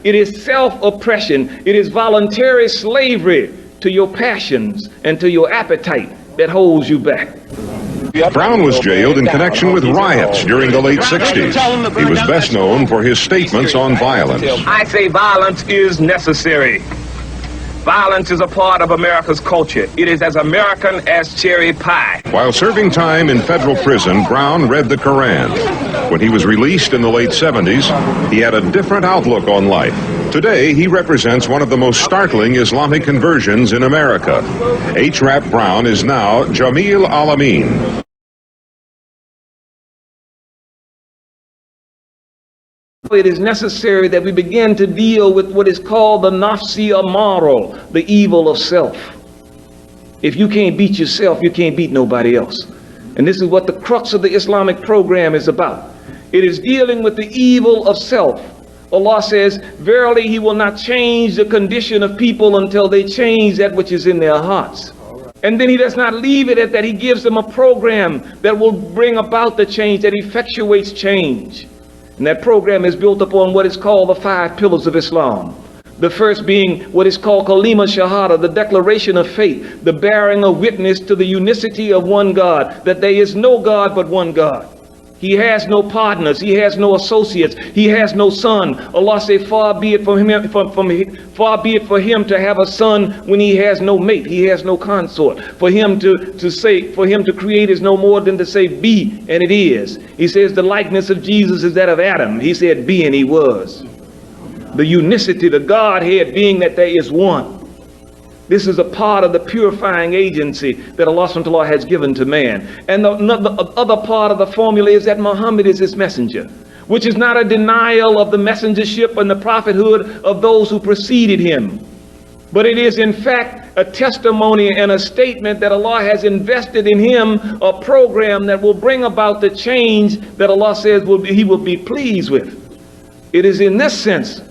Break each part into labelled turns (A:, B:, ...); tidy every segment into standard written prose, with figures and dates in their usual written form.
A: It is self-oppression. It is voluntary slavery to your passions and to your appetite that holds you back.
B: Brown was jailed in connection with riots during the late 60s. He was best known for his statements on violence.
A: I say violence is necessary. Violence is a part of America's culture. It is as American as cherry pie.
B: While serving time in federal prison, Brown read the Quran. When he was released in the late 70s, he had a different outlook on life. Today, he represents one of the most startling Islamic conversions in America. H. Rap Brown is now Jamil Al Amin.
A: It is necessary that we begin to deal with what is called the nafsi amaral, the evil of self. If you can't beat yourself, you can't beat nobody else. And this is what the crux of the Islamic program is about. It is dealing with the evil of self. Allah says, verily he will not change the condition of people until they change that which is in their hearts. And then he does not leave it at that. He gives them a program that will bring about the change, that effectuates change. And that program is built upon what is called the 5 pillars of Islam. The first being what is called kalima shahada, the declaration of faith, the bearing of witness to the unicity of one God, that there is no God but one God. He has no partners, he has no associates, he has no son. Allah say, far be it for him to have a son when he has no mate, he has no consort. For him to create is no more than to say be, and it is. He says the likeness of Jesus is that of Adam. He said be, and he was. The unicity, the Godhead being that there is one. This is a part of the purifying agency that Allah subhanahu wa ta'ala has given to man. And the other part of the formula is that Muhammad is his messenger, which is not a denial of the messengership and the prophethood of those who preceded him. But it is in fact a testimony and a statement that Allah has invested in him, a program that will bring about the change that Allah says he will be pleased with. It is in this sense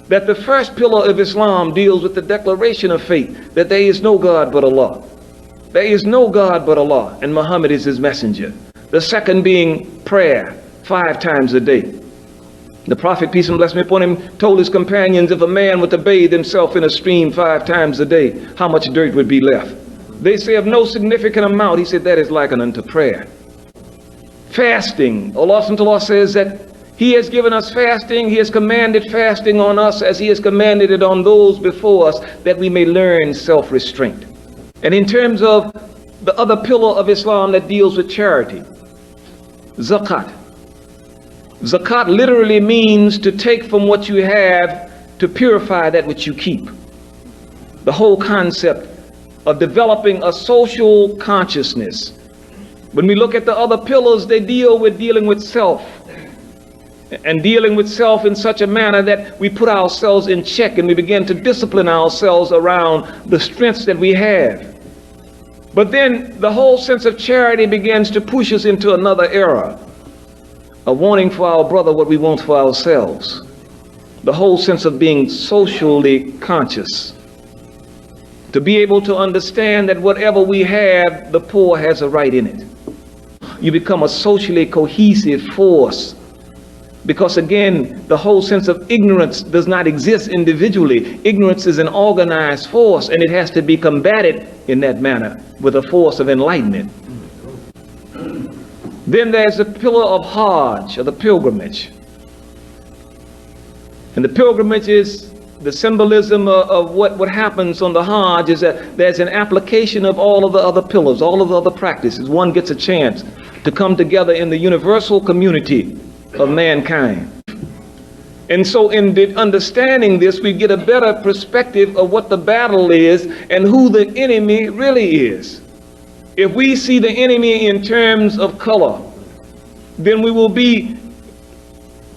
A: that the first pillar of Islam deals with the declaration of faith, that there is no God but Allah. There is no God but Allah, and Muhammad is his messenger. The second being prayer, 5 times a day. The Prophet, peace and blessing be upon him, told his companions, if a man were to bathe himself in a stream 5 times a day, how much dirt would be left? They say of no significant amount. He said that is likened unto prayer. Fasting, Allah subhanahu wa ta'ala says that He has given us fasting. He has commanded fasting on us as he has commanded it on those before us, that we may learn self-restraint. And in terms of the other pillar of Islam that deals with charity, zakat. Zakat literally means to take from what you have to purify that which you keep. The whole concept of developing a social consciousness. When we look at the other pillars, they dealing with self. And dealing with self in such a manner that we put ourselves in check and we begin to discipline ourselves around the strengths that we have. But then the whole sense of charity begins to push us into another era of wanting for our brother what we want for ourselves. The whole sense of being socially conscious. To be able to understand that whatever we have, the poor has a right in it. You become a socially cohesive force. Because again, the whole sense of ignorance does not exist individually. Ignorance is an organized force, and it has to be combated in that manner with a force of enlightenment. Then there's the pillar of Hajj, or the pilgrimage. And the pilgrimage is the symbolism of what happens on the Hajj, is that there's an application of all of the other pillars, all of the other practices. One gets a chance to come together in the universal community of mankind. And so in understanding this, we get a better perspective of what the battle is and who the enemy really is. If we see the enemy in terms of color, then we will be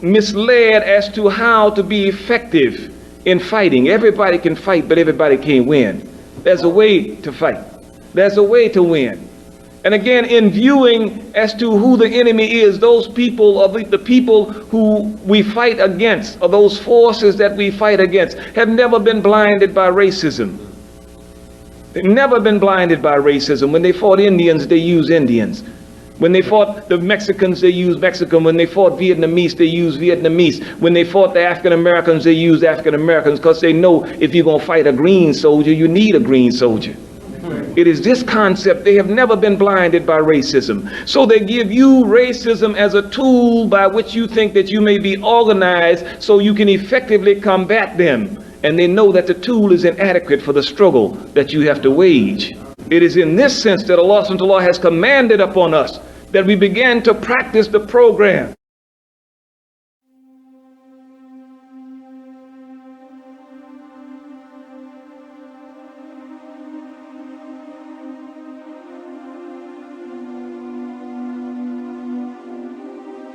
A: misled as to how to be effective in fighting. Everybody can fight, but everybody can't win. There's a way to fight. There's a way to win. And again, in viewing as to who the enemy is, those people, the people who we fight against, or those forces that we fight against, have never been blinded by racism. They've never been blinded by racism. When they fought Indians, they used Indians. When they fought the Mexicans, they used Mexican. When they fought Vietnamese, they used Vietnamese. When they fought the African Americans, they used African Americans, because they know if you're going to fight a green soldier, you need a green soldier. It is this concept. They have never been blinded by racism. So they give you racism as a tool by which you think that you may be organized so you can effectively combat them. And they know that the tool is inadequate for the struggle that you have to wage. It is in this sense that Allah subhanahu wa ta'ala has commanded upon us that we begin to practice the program.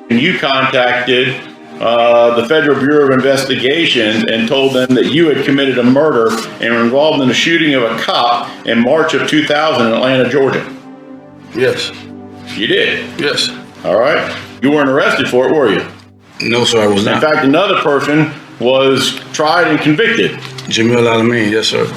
C: You contacted the Federal Bureau of Investigation and told them that you had committed a murder and were involved in the shooting of a cop in March of 2000 in Atlanta, Georgia.
D: Yes.
C: You did?
D: Yes.
C: All right. You weren't arrested for it, were you?
D: No, sir, I was not.
C: In fact, another person was tried and convicted.
D: Jamil Al Amin, yes, sir.